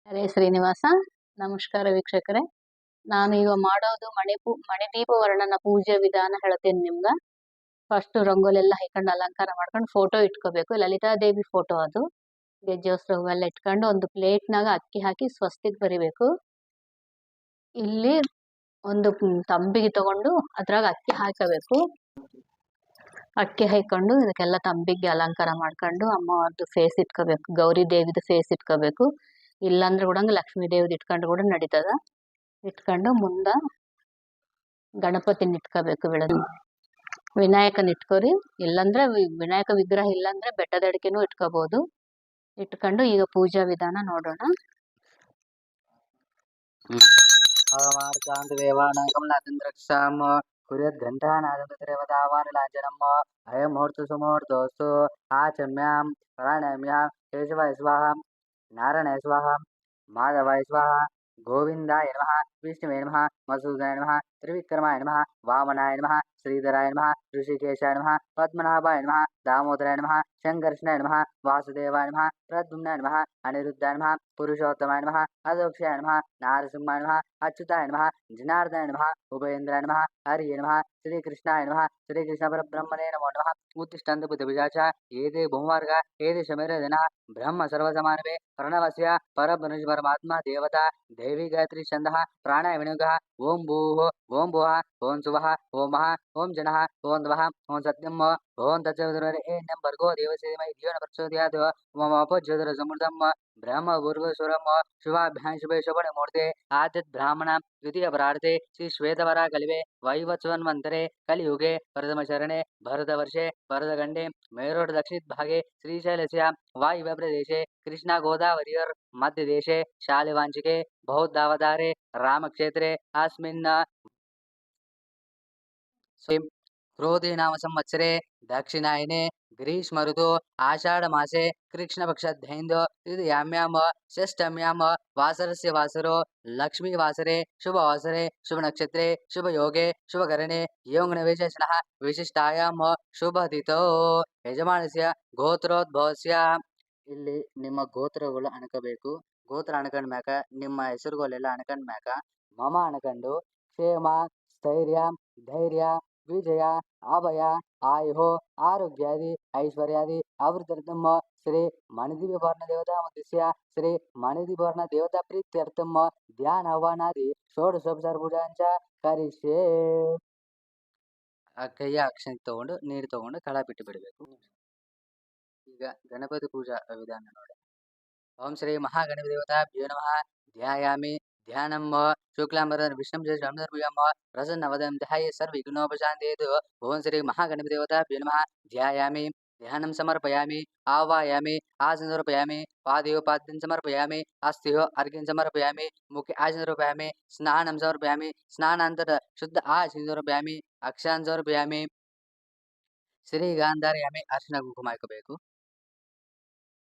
ಹರೇ ಶ್ರೀನಿವಾಸ. ನಮಸ್ಕಾರ ವೀಕ್ಷಕರೇ. ನಾನು ಈಗ ಮಾಡೋದು ಮಣಿದೀಪ ವರ್ಣನ ಪೂಜೆ ವಿಧಾನ ಹೇಳ್ತೀನಿ ನಿಮ್ಗ. ಫಸ್ಟ್ ರಂಗೋಲಿ ಎಲ್ಲ ಹಾಕೊಂಡು ಅಲಂಕಾರ ಮಾಡ್ಕೊಂಡು ಫೋಟೋ ಇಟ್ಕೋಬೇಕು. ಲಲಿತಾದೇವಿ ಫೋಟೋ ಅದು. ಗೆಜ್ಜೆ ಹೂವೆಲ್ಲ ಇಟ್ಕೊಂಡು ಒಂದು ಪ್ಲೇಟ್ನಾಗ ಅಕ್ಕಿ ಹಾಕಿ ಸ್ವಸ್ತಿಕ್ ಬರಿಬೇಕು. ಇಲ್ಲಿ ಒಂದು ತಂಬಿಗೆ ತಗೊಂಡು ಅದ್ರಾಗ ಅಕ್ಕಿ ಹಾಕಬೇಕು. ಅಕ್ಕಿ ಹಾಕೊಂಡು ಇದಕ್ಕೆಲ್ಲ ತಂಬಿಗೆ ಅಲಂಕಾರ ಮಾಡ್ಕೊಂಡು ಅಮ್ಮವ್ರದ್ದು ಫೇಸ್ ಇಟ್ಕೋಬೇಕು. ಗೌರಿ ದೇವಿದು ಫೇಸ್ ಇಟ್ಕೋಬೇಕು. ಇಲ್ಲಾಂದ್ರೆ ಕೂಡ ಲಕ್ಷ್ಮೀ ದೇವಿದು ಇಟ್ಕೊಂಡು ಕೂಡ ನಡೀತದ. ಇಟ್ಕೊಂಡು ಮುಂದ ಗಣಪತಿನ ಇಟ್ಕೋಬೇಕು. ವಿನಾಯಕನ ಇಟ್ಕೋರಿ. ಇಲ್ಲಂದ್ರೆ ವಿನಾಯಕ ವಿಗ್ರಹ ಇಲ್ಲಾಂದ್ರೆ ಬೆಟ್ಟದ ಅಡಿಕೆನೂ ಇಟ್ಕೋಬಹುದು. ಇಟ್ಕೊಂಡು ಈಗ ಪೂಜಾ ವಿಧಾನ ನೋಡೋಣ. अयमुहूर्तसुमुहूर्तोऽस्तु आचम्यां प्राणायाम्यां केशवाय स्वाहा नारायणाय स्वाहा माधवाय स्वाहा गोविन्दाय नमः विष्णुवे नमः मधुसूदनाय नमः त्रिविक्रमाय नमः वामनाय नमः श्रीधराय नमः ऋषिकेशाय नमः पद्मनाभाय नमः दामोदराय नमः शङ्कर्षणाय नमः वासुदेवाय नमः प्रद्युम्नाय नमः अनिरुद्धाय नमः पुरुषोत्तमाय नमः अधोक्षाय नमः नारसिंहाय नमः अच्युताय नमः जनार्दनाय नमः उपेन्द्राय नमः हरिये नमः श्रीकृष्णाय नमः श्रीकृष्णपरब्रह्मणे नमो नमः उत्तिष्ठन्तु बुद्धिविजाचा एते बहुमार्गा एते शमेरजनः ब्रह्म सर्वसमानवे प्रणवस्य परब्रह्म परमात्मा देवता देवी गायत्री छन्दः प्राणायाम विनियोगः ओं भूः ओं भुवः ओं सुवः ओं महः ओं जनः ओं द्वः ओं सत्यम् ओं तत्सवितुर्वरेण्यं भर्गो देवस्य धीमहि धियो न प्रचोदयात् मम अपज्योतिरसमृद्धं ब्रह्म पूर्वस्वरं शुभाभ्यां शुभे शोभने मूर्ते आदित् ब्राह्मण द्वितीय परार्थे श्री श्वेतवरा कलिवे वैवत्सवन्वन्तरे कलियुगे प्रथमशरणे भरतवर्षे भरतखण्डे मेरोड दक्षिण भागे श्रीशैलस्य वायव्य प्रदेशे कृष्णा गोदावरीयोर् मध्यदेशे शालिवांशिके बौद्धावतारे रामक्षेत्रे अस्मिन् क्रोधे नाम संवत्सरे दक्षिणायने ग्रीष्म ऋतु आषाढ़ मासे कृष्णपक्षध्यैन्दो तृतीयाम्यां षष्ठम्यां वासरस्य वासरो लक्ष्मी वासरे शुभ वासरे शुभ नक्षत्रे शुभ योगे शुभ करणे योगण विशेषणः विशिष्टायां शुभतिथौ ಯಜಮಾನಸ್ಯ ಗೋತ್ರೋದ್ಭವಸ್ಯ. ಇಲ್ಲಿ ನಿಮ್ಮ ಗೋತ್ರಗಳು ಅಣಕಬೇಕು. ಗೋತ್ರ ಅಣಕಂಡ ಮ್ಯಾಕ ನಿಮ್ಮ ಹೆಸರುಗಳೆಲ್ಲ ಅಣಕಂಡ ಮ್ಯಾಕ ಮಮ ಅಣಕಂಡು ಕ್ಷೇಮ ಸ್ಥೈರ್ಯ ಧೈರ್ಯ ವಿಜಯ ಅಭಯ ಆಯು ಆರೋಗ್ಯಾದಿ ಐಶ್ವರ್ಯಾದಿ आवृतर्थम श्री मणिदीप वर्ण देवता उद्देश्य श्री मणिदीप वर्ण देवता प्रीत्यर्थम ध्यान आह्वानादि षोडशोपचार पूजांच करिष्ये. ಕೈಯ ಅಕ್ಷತೆ ತಗೊಂಡು ನೀರು ತಗೊಂಡು ಕಳ ಬಿಟ್ಟು ಬಿಡಬೇಕು. ಈಗ ಗಣಪತಿ ಪೂಜಾ ವಿಧಾನ ನೋಡಿ. ಓಂ ಶ್ರೀ ಮಹಾಗಣಪತಿ ದೇವತಾಭ್ಯೋ ನಮಃ. ಧ್ಯಾಯಾಮಿ ಧ್ಯಾನಂ ಶುಕ್ಲಾಂಬರಧರಂ ವಿಷ್ಣುಂ ಶಶಿವರ್ಣಂ ಪ್ರಸನ್ನವದनं ಧ್ಯಾಯೇತ್ ಸರ್ವವಿಘ್ನೋಪಶಾಂತಯೇತ್. ಓಂ ಶ್ರೀ ಮಹಾಗಣಪತಿ ದೇವತಾಭ್ಯೋ ನಮಃ. ಧ್ಯಾಯಾಮಿ ध्यानं समर्पयामि आवाहयामि आसन समर्पयामि पादयोपाद्यं समर्पयामि अस्त्यो अर्घ्यं समर्पयामि मुखे आसन समर्पयामि स्नानं समर्पयामि स्नानानंतर शुद्ध आचमनं समर्पयामि अक्षान् समर्पयामि श्रीगान्धारयामि अर्चन कुंकुम हाकಬೇಕು.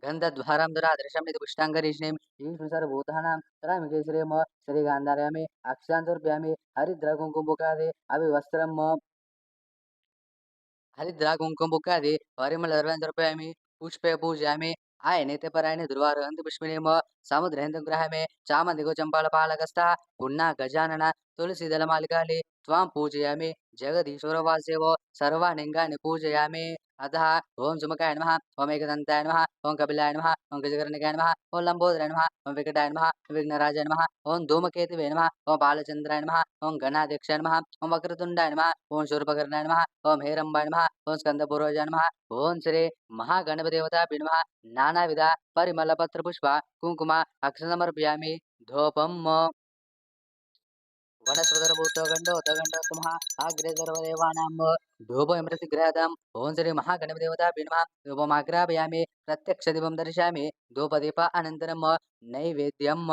गन्धद्वारां दरादृशं निध पुष्टाङ्गरीष्णीं ईश्वरं सर्वभूतानां तरामि केसरीं श्रीगान्धारयामि अक्षान् समर्पयामि हरिद्रा कुंकुमपुकादि अभिवस्त्रं हरिद्रा कुंकुमपुकादि परिमलद्रव्यान् समर्पयामि पुष्पे पूजयामि आयनेते परायणे दुर्वारहन्ति पुष्पिणीं समुद्रहेन्दं ग्रहामि चामदिगो चम्पालपालकस्तः पुन्ना गजानन तुलसीदलमालिकालि त्वां पूजयामि जगदीश्वर वासुदेवो सर्वाणिङ्गानि पूजयामि. अतः ओं सुमुखाय नमः ओं एकदन्ताय नमः ओं कपिलाय नमः ओं गजकर्णिकाय नमः ओं लंबोदराय नमः ओं विकटाय नमः विघ्नराजाय नमः ओं धूमकेतवे नमः ओं बालचन्द्राय नमः ओं गणाध्यक्षाय नमः ओं वक्रतुण्डाय नमः ओं शूर्पकर्णाय नमः ओं हेरम्बाय नमः ओं स्कन्दपूर्वजाय नमः. ओं श्री महागणपतिदेवताभ्यो नमः. नानाविध परिमलपत्रपुष्प कुंकुम अक्षतमर्पयामि धूपम् वनस्पतिर्भूतगण्डोतगण्डोत्तमः अग्रे सर्वदेवानां धूपं प्रतिगृह्णाम्. ओं श्री महागणपतिदेवताभ्यो नमः. धूपमाग्रापयामि प्रत्यक्षदीपं दर्शयामि धूपदीप अनन्तरं नैवेद्यम्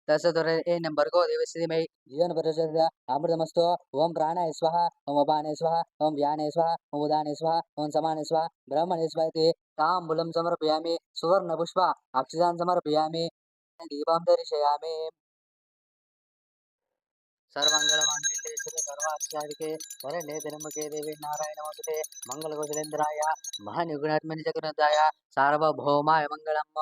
तत्सवितुर्वरेण्यं भर्गो देवस्य धीमहि धियो न प्रचोदयात् अमृतमस्तु. ओं प्राणाय स्वाहा ओं अपानाय स्वाहा ओं व्यानाय स्वाहा ओं उदानाय स्वाहा ओं समानाय स्वाहा ब्रह्मणे स्वाहा इति ताम्बूलं समर्पयामि सुवर्णपुष्प अक्षतान् समर्पयामि दीपं दर्शयामि. सर्वमङ्गलमाङ्गल्ये शिवे सर्वार्थसाधिके शरण्ये त्र्यम्बके देवी नारायणे नमोस्तुते मङ्गलकौशलेन्द्राय महानिगुणात्मनि चक्रवर्तीय सार्वभौमाय मङ्गलम्.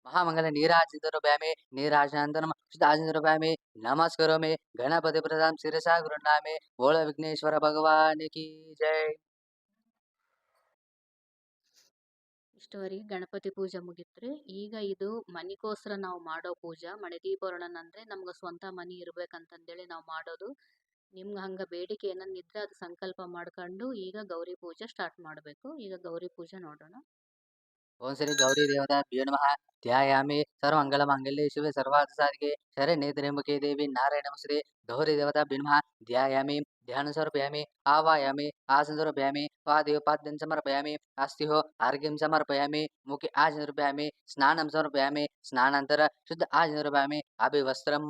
महामंगल नीराजनरूपयामि नीराजनानन्तरं शुद्धाजनरूपयामि नमस्करोमि गणपतिप्रदां शिरसा गृह्णामि बोलो विघ्नेश्वर भगवान की जय। ಇಷ್ಟವರೆಗೆ ಗಣಪತಿ ಪೂಜೆ ಮುಗಿತ್ರಿ. ಈಗ ಇದು ಮನಿಗೋಸ್ಕರ ನಾವು ಮಾಡೋ ಪೂಜಾ. ಮನೆ ದೀಪವರ್ಣನ ಅಂದ್ರೆ ನಮ್ಗೆ ಸ್ವಂತ ಮನಿ ಇರ್ಬೇಕಂತಂದೇಳಿ ನಾವು ಮಾಡೋದು. ನಿಮ್ಗೆ ಹಂಗ ಬೇಡಿಕೆ ಏನನ್ನ ಇದ್ರೆ ಅದು ಸಂಕಲ್ಪ ಮಾಡ್ಕೊಂಡು ಈಗ ಗೌರಿ ಪೂಜೆ ಸ್ಟಾರ್ಟ್ ಮಾಡಬೇಕು. ಈಗ ಗೌರಿ ಪೂಜೆ ನೋಡೋಣ. ओम श्री गौरी देवताभ्यो नमः। ध्यायामि सर्वमंगलमांगल्ये शिवे सर्वार्थसाधिके शरण्ये त्र्यंबके देवी नारायणे नमस्ते। गौरी देवताभ्यो नमः। ध्यायामि ध्यान समर्पयामि आवायामि आसन समर्पयामि पादे पाद्यं समर्पयामि अस्तिहो अर्घ्यं समर्पयामि मुखे आसन समर्पयामि स्नानं समर्पयामि स्नानानंतर शुद्ध आसन समर्पयामि अभिवस्त्रं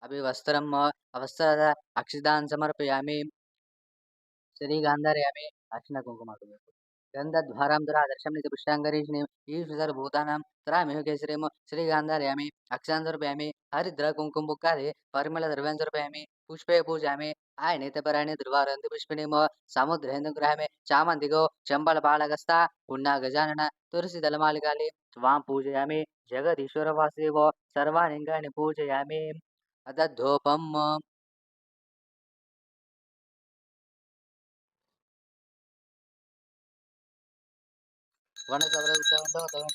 अभिवस्त्रं अवस्त्रद अक्षिदान् समर्पयामि श्रीगान्धारयामि अर्चनकुङ्कुमार्पयामि गन्धद्वारां दुरादर्शं नित्यपुष्टाङ्गरीष्णीं ईश्वरभूतानां तरामिह केसरीं श्रीगान्धारयामि अक्षान् समर्पयामि हरिद्रकुङ्कुमपुक्कादि परिमलद्रव्यान् समर्पयामि पुष्पे पूजयामि आयनितपराणि दुर्वारन्ति पुष्पिणीं समुद्रेन्दुं गृहामि चामन्तिको चम्बलपालकस्था पुण्यगजानन तुलसीदलमालिकालि त्वां पूजयामि जगदीश्वर वासुदेव सर्वालिङ्गानि पूजयामि अदधूपम् वनसवरउत्सवग्रह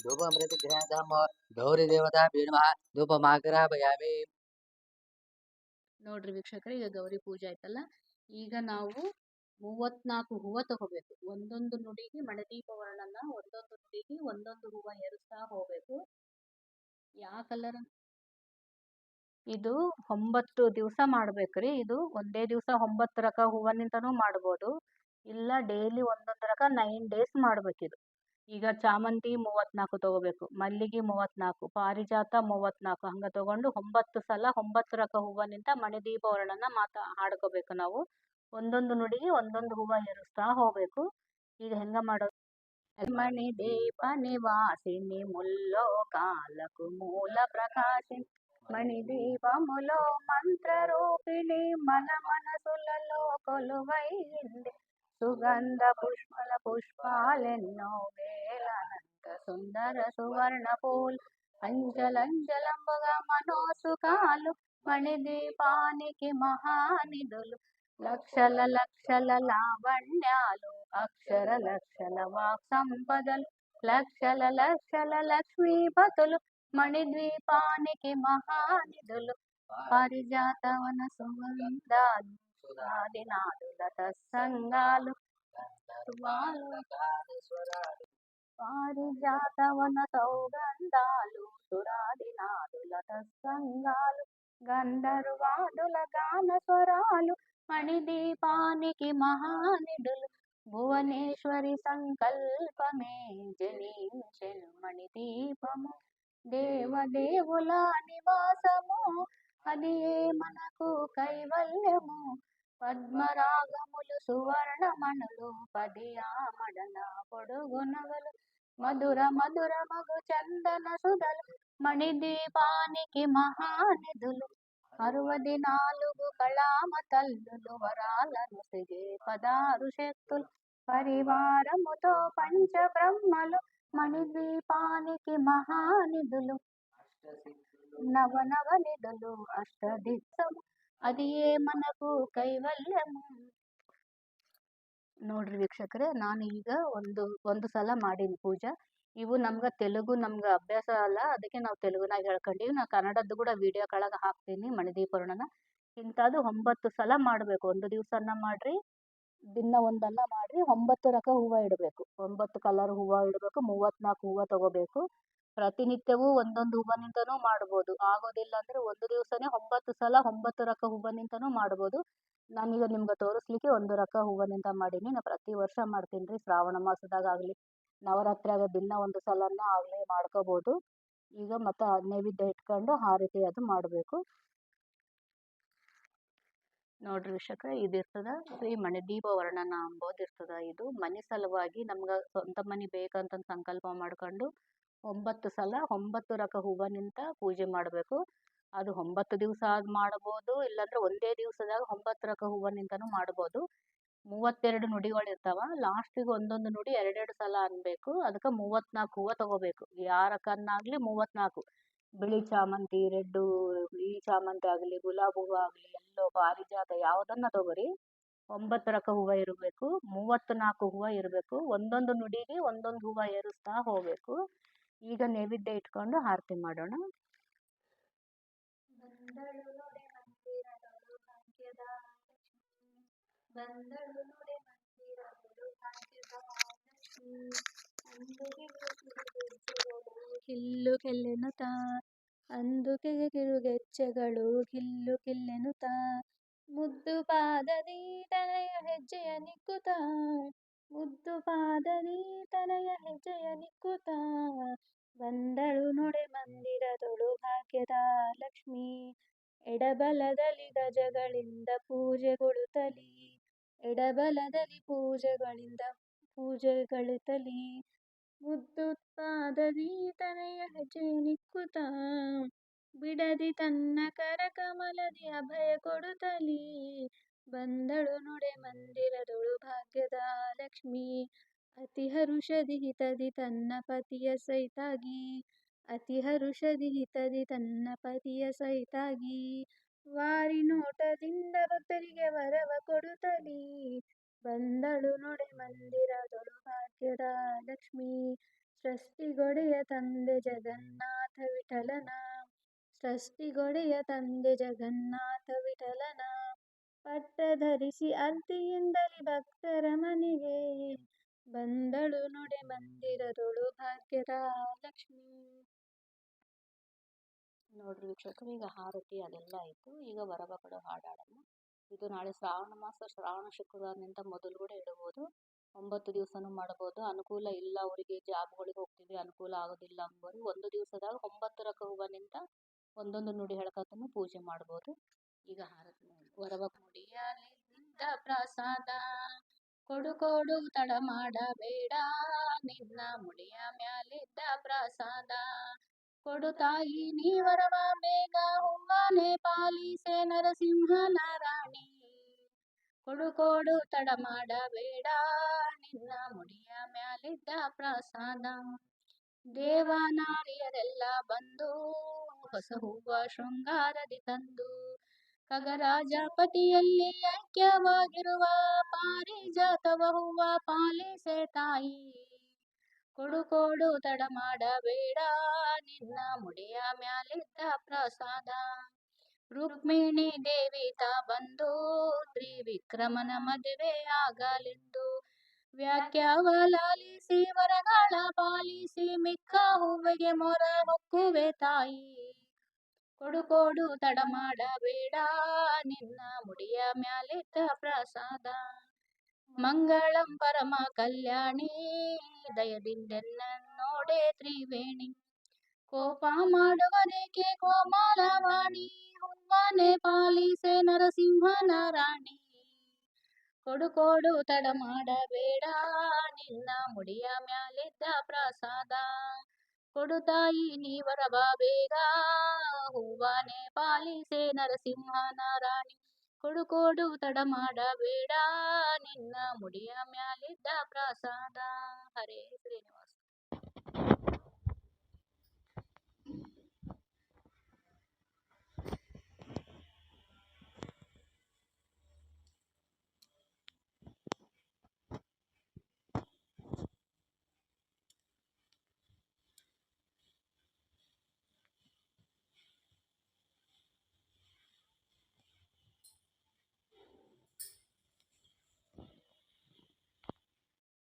धूपमृतगृहधाम गौरी देवताभ्यो नमः धूपमाग्रापयामि। ನೋಡ್ರಿ ವೀಕ್ಷಕರೇ, ಈಗ ಗೌರಿ ಪೂಜೆ ಆಯ್ತಲ್ಲ. ಈಗ ನಾವು 34 ಹೂವ ತಗೋಬೇಕು. ಒಂದೊಂದು ನುಡಿಗೆ ಮಣದೀಪ ವರ್ಣನ, ಒಂದೊಂದು ನುಡಿಗೆ ಒಂದೊಂದು ಹೂವ ಏರಿಸ್ತಾ ಹೋಗ್ಬೇಕು. ಯಾವ ಕಲರ್ ಇದು 9 ದಿವಸ ಮಾಡ್ಬೇಕ್ರಿ. ಇದು ಒಂದೇ ದಿವಸ 9 ರಕ ಹೂವನಿಂದನೂ ಮಾಡ್ಬೋದು, ಇಲ್ಲ ಡೈಲಿ ಒಂದೊಂದು ರಕ 9 ಡೇಸ್ ಮಾಡ್ಬೇಕಿದು. ಈಗ ಚಾಮಂತಿ 34 ತಗೋಬೇಕು, ಮಲ್ಲಿಗೆ 34, ಪಾರಿಜಾತ 34, ಹಂಗ ತಗೊಂಡು 9 ಸಲ 9 ರಕ ಹೂವನಿಂದ ಮಣಿದೀಪ ವರ್ಣನ ಹಾಡ್ಕೋಬೇಕು ನಾವು. ಒಂದೊಂದು ನುಡಿಗೆ ಒಂದೊಂದು ಹೂವ ಏರಿಸ್ತಾ ಹೋಗ್ಬೇಕು. ಈಗ ಹೆಂಗ ಮಾಡೋದು? మణి దీప నివాసిని ముల్లోకాలకు మూల ప్రకాశిని మణి దీపములో మంత్ర రూపిణి మన మనసులలో కొలువైంది. సుగంధ పుష్పల పుష్పాలెన్నో వేలనంత సుందర సువర్ణ పూలు అంజలంజలంబుగా మనోసుకాలు మణి దీపానికి మహానిధులు. లక్షల లక్షల లావణ్యాలు అక్షర లక్షల వాక్ సంపదలు లక్షల లక్షల లక్ష్మీపతులు మణిద్వీపానికి మహానిధులు. పారిజాతవన సుగంధాలు సురాదినాదుల తత్సంగాలు పారిజాతవన సౌగంధాలు సురాదినాదుల తత్సంగాలు గంధర్వాదుల గాన స్వరాలు మణిదీపానికి మహానిధులు. భువనేశ్వరి సంకల్పమే జనించెను మణిదీపము, దేవదేవుల నివాసము అది మనకు కైవల్యము. పద్మరాగములు సువర్ణమణులు 10 ఆమడల పొడుగునగలు మధుర మధుర మగు చందన సుధలు మణిదీపానికి మహానిధులు. 64 కళామ తల్లులు వరాలను సిగే 16 శక్తులు పరివారముతో పంచబ్రహ్మలు మణిద్వీపానికి మహానిధులు. నవ నిధులు అష్టదిక్సము అది మనకు ಕೈವಲ್ಯము. ನೋಡ್ರಿ ವೀಕ್ಷಕರೇ, ನಾನು ಈಗ ಒಂದು ಸಲ ಮಾಡೀನಿ ಪೂಜಾ. ಇವು ನಮ್ಗೆ ತೆಲುಗು ನಮ್ಗೆ ಅಭ್ಯಾಸ ಅಲ್ಲ, ಅದಕ್ಕೆ ನಾವು ತೆಲುಗುನಾಗ ಹೇಳ್ಕೊಂಡಿವಿ. ನಾ ಕನ್ನಡದ್ದು ಕೂಡ ವಿಡಿಯೋ ಕೆಳಗೆ ಹಾಕ್ತೀನಿ ಮಣಿದೀಪ ವರ್ಣನ. ಇಂಥದ್ದು 9 ಸಲ ಮಾಡಬೇಕು. ಒಂದು ದಿವಸನ ಮಾಡ್ರಿ, ದಿನ ಒಂದನ್ನ ಮಾಡ್ರಿ. 9 ರಕ ಹೂವು ಇಡಬೇಕು, 9 ಕಲರ್ ಹೂವು ಇಡಬೇಕು. 34 ಹೂವು ತಗೋಬೇಕು. ಪ್ರತಿನಿತ್ಯವೂ ಒಂದೊಂದು ಹೂವನಿಂದನೂ ಮಾಡ್ಬೋದು. ಆಗೋದಿಲ್ಲ ಅಂದ್ರೆ ಒಂದು ದಿವಸನೇ 9 ಸಲ 9 ರಕ ಹೂವನಿಂದನೂ ಮಾಡ್ಬೋದು. ನಾನೀಗ ನಿಮ್ಗೆ ತೋರಿಸ್ಲಿಕ್ಕೆ 1 ರಕ ಹೂವನಿಂದ ಮಾಡೀನಿ. ನಾ ಪ್ರತಿ ವರ್ಷ ಮಾಡ್ತೀನಿ ರೀ. ಶ್ರಾವಣ ಮಾಸದಾಗ ಆಗಲಿ, ನವರಾತ್ರಿಯಾಗ ದಿನ 1 ಸಲನ ಆಗಲಿ ಮಾಡ್ಕೋಬೋದು. ಈಗ ಮತ್ತೆ ನೈವೇದ್ಯ ಇಟ್ಕೊಂಡು ಆ ರೀತಿ ಅದು ಮಾಡಬೇಕು. ನೋಡ್ರಿ ವೀಕ್ಷಕರೇ, ಇದಿರ್ತದ ಶ್ರೀ ಮಣಿದೀಪ ವರ್ಣನ ಅಂಬೋದು ಇರ್ತದ. ಇದು ಮನೆ ಸಲುವಾಗಿ ನಮ್ಗೆ ಸ್ವಂತ ಮನೆ ಬೇಕಂತ ಸಂಕಲ್ಪ ಮಾಡ್ಕೊಂಡು 9 ಸಲ 9 ರಕ ಹೂವನಿಂದ ಪೂಜೆ ಮಾಡಬೇಕು. ಅದು 9 ದಿವಸ ಆದ್ ಮಾಡಬಹುದು, ಇಲ್ಲಾಂದ್ರೆ ಒಂದೇ ದಿವಸದಾಗ 9 ರಕ ಹೂವನಿಂದನೂ ಮಾಡಬಹುದು. 32 ನುಡಿಗಳು ಇರ್ತಾವ. ಲಾಸ್ಟಿಗೆ ಒಂದೊಂದು ನುಡಿ ಎರಡೆರಡು ಸಲ ಅನ್ಬೇಕು. ಅದಕ್ಕೆ 34 ಹೂವ ತಗೋಬೇಕು. ಯಾರಕನ್ನಾಗ್ಲಿ 34. ಬಿಳಿ ಚಾಮಂತಿ, ರೆಡ್ಡು, ಈ ಚಾಮಂತಿ ಆಗಲಿ, ಗುಲಾಬ್ ಹೂವ ಆಗಲಿ, ಎಲ್ಲೋ, ಪಾರಿಜಾತ ಯಾವ್ದನ್ನ ತಗೋರಿ. 9 ರಕ ಹೂವ ಇರಬೇಕು. 34 ಹೂವ ಇರಬೇಕು. ಒಂದೊಂದು ನುಡಿಗೆ ಒಂದೊಂದು ಹೂವ ಏರಿಸ್ತಾ ಹೋಗ್ಬೇಕು. ಈಗ ನೈವೇದ್ಯ ಇಟ್ಕೊಂಡು ಆರತಿ ಮಾಡೋಣ. ಬಂದಳು ನೊಡೆ ಮಂದಿರದೊಳು ಭಾಗ್ಯದ ಲಕ್ಷ್ಮಿ, ಬಂದಳು ನೊಡೆ ಮಂದಿರದೊಳು ಭಾಗ್ಯದ ಲಕ್ಷ್ಮಿ, ಅಂದುಗೆ ಕಿರುಗೆಜ್ಜೆಗಳು ಕಿಲ್ಲು ಕಿಲ್ಲೆನುತ, ಅಂದುಗೆ ಕಿರುಗೆಜ್ಜೆಗಳು ಕಿಲ್ಲು ಕಿಲ್ಲೆನುತ, ಮುದ್ದು ಪಾದದಿ ತನಯ ಹೆಜ್ಜೆಯ ನಿಕ್ಕುತ, ಮುದ್ದು ಪಾದದಿ ತನಯ ಹೆಜ್ಜೆಯ ನಿಕ್ಕುತ, ಬಂದಳು ನೊಡೆ ಮಂದಿರದೊಳು ಭಾಗ್ಯದ ಲಕ್ಷ್ಮಿ, ಎಡಬಲದಲ್ಲಿ ಗಜಗಳಿಂದ ಪೂಜೆಗೊಳ್ಳುತ್ತಲಿ, ಎಡಬಲದಲ್ಲಿ ಪೂಜೆಗೊಳ್ಳುತ್ತಲಿ, ಮುದ್ದು ಪಾದದಿ ತನಯ ಹೆಜ್ಜೆಯ ನಿಕ್ಕುತ, ಬಿಡದಿ ತನ್ನ ಕರ ಕಮಲದಿ ಅಭಯ ಕೊಡುತ್ತಲಿ, ಬಂದಳು ನೊಡೆ ಮಂದಿರದೊಳು ಭಾಗ್ಯದ ಲಕ್ಷ್ಮಿ, ಅತಿ ಹರುಷದಿ ಹಿತದಿ ತನ್ನ ಪತಿಯ ಸಹಿತಾಗಿ, ಅತಿ ಹರುಷದಿ ಹಿತದಿ ತನ್ನ ಪತಿಯ ಸಹಿತಾಗಿ, ವಾರಿ ನೋಟದಿಂದ ಭಕ್ತರಿಗೆ ವರವ ಕೊಡುತ್ತಲಿ, ಬಂದಳು ನೊಡೆ ಮಂದಿರದೊಳು ಭಾಗ್ಯದ ಲಕ್ಷ್ಮಿ, ಸೃಷ್ಟಿಗೊಡೆಯ ತಂದೆ ಜಗನ್ನಾಥ ವಿಠಲನ, ಸೃಷ್ಟಿಗೊಡೆಯ ತಂದೆ ಜಗನ್ನಾಥ ವಿಠಲನ, ಪಟ್ಟ ಧರಿಸಿ ಆರ್ತಿಯಿಂದಲೇ ಭಕ್ತರ ಮನೆಗೆ, ಬಂದಳು ನೊಡೆ ಮಂದಿರದೊಳು ಭಾಗ್ಯದ ಲಕ್ಷ್ಮಿ. ನೋಡ್ರಿ ವೀಕ್ಷಕರು, ಈಗ ಆರತಿ ಅದೆಲ್ಲ ಆಯ್ತು. ಈಗ ವರವ ಕೊಡೋ ಹಾಡಾಡೋಣ. ಇದು ನಾಳೆ ಶ್ರಾವಣ ಮಾಸ, ಶ್ರಾವಣ ಶುಕ್ರವಾರನಿಂದ ಮೊದಲು ಕೂಡ ಇಡಬಹುದು. 9 ದಿವಸನೂ ಮಾಡಬಹುದು. ಅನುಕೂಲ ಇಲ್ಲ ಅವರಿಗೆ, ಜಾಬ್ಗಳಿಗೆ ಹೋಗ್ತೀವಿ ಅನುಕೂಲ ಆಗೋದಿಲ್ಲ ಅಂಬೋರು ಒಂದು ದಿವಸದಾಗ 9 ರಕ ಹೂವನಿಂದ ಒಂದೊಂದು ನುಡಿ ಹೇಳ್ಕೊತನು ಪೂಜೆ ಮಾಡ್ಬೋದು. ಈಗ ಆರತಿ ವರವ ಮುಡಿಯಲಿದ್ದ ಪ್ರಸಾದ, ಕೊಡು ಕೊಡು ತಡ ಮಾಡಬೇಡ, ನಿನ್ನ ಮುಡಿಯ ಮ್ಯಾಲಿದ್ದ ಪ್ರಸಾದ, ಕೊಡು ತಾಯಿ ನೀ ವರವ ಬೇಗ, ಹೂವನೆ ಪಾಲಿಸೆ ನರಸಿಂಹನ ರಾಣಿ, ಕೊಡು ಕೊಡು ತಡ ಮಾಡಬೇಡ, ನಿನ್ನ ಮುಡಿಯ ಮ್ಯಾಲಿದ್ದ ಪ್ರಸಾದ, ದೇವನಾರಿಯರೆಲ್ಲ ಬಂದು ಹೊಸ ಹೂವ ಶೃಂಗಾರದಿ ತಂದು, ಖಗರಾಜಪತಿಯಲ್ಲಿ ಐಕ್ಯವಾಗಿರುವ ಪಾರಿಜಾತವ ಹೂವ ಪಾಲಿಸೆ ತಾಯಿ, ಕೊಡು ಕೊಡು ತಡ ಮಾಡಬೇಡ, ನಿನ್ನ ಮುಡಿಯ ಮ್ಯಾಲಿದ್ದ ಪ್ರಸಾದ, ರುಕ್ಮಿಣಿ ದೇವಿ ತಾ ಬಂದು ತ್ರಿವಿಕ್ರಮನ ಮದುವೆ ಆಗಲೆಂದು, ವ್ಯಾಖ್ಯಾವ ಲಾಲಿಸಿ ವರಗಳ ಪಾಲಿಸಿ ಮಿಕ್ಕ ಹೂವಿಗೆ ಮೊರ ಹೊಕ್ಕುವೆ ತಾಯಿ, ಕೊಡು ಕೊಡು ತಡ ಮಾಡಬೇಡ, ನಿನ್ನ ಮುಡಿಯ ಮ್ಯಾಲಿದ್ದ ಪ್ರಸಾದ, ಮಂಗಳಂ ಪರಮ ಕಲ್ಯಾಣಿ ದಯದಿಂದೆನ್ನ ನೋಡೆ ತ್ರಿವೇಣಿ, ಕೋಪ ಮಾಡುವರೇಕೆ ಕೋಮಲವಾಣಿ, ಹೂವನೆ ಪಾಲಿಸೆ ನರಸಿಂಹನ ರಾಣಿ, ಕೊಡು ಕೊಡು ತಡ ಮಾಡಬೇಡ, ನಿನ್ನ ಮುಡಿಯ ಮ್ಯಾಲಿದ್ದ ಪ್ರಸಾದ, ಕೊಡು ತಾಯಿ ನೀ ವರವ ಬೇಗ, ಹೂವನೆ ಪಾಲಿಸೆ ನರಸಿಂಹನ ರಾಣಿ, ಕೊಡು ಕೊಡು ತಡ ಮಾಡಬೇಡ, ನಿನ್ನ ಮುಡಿಯ ಮ್ಯಾಲಿದ್ದ ಪ್ರಸಾದ. ಹರೇ ಶ್ರೀನಿವಾಸ.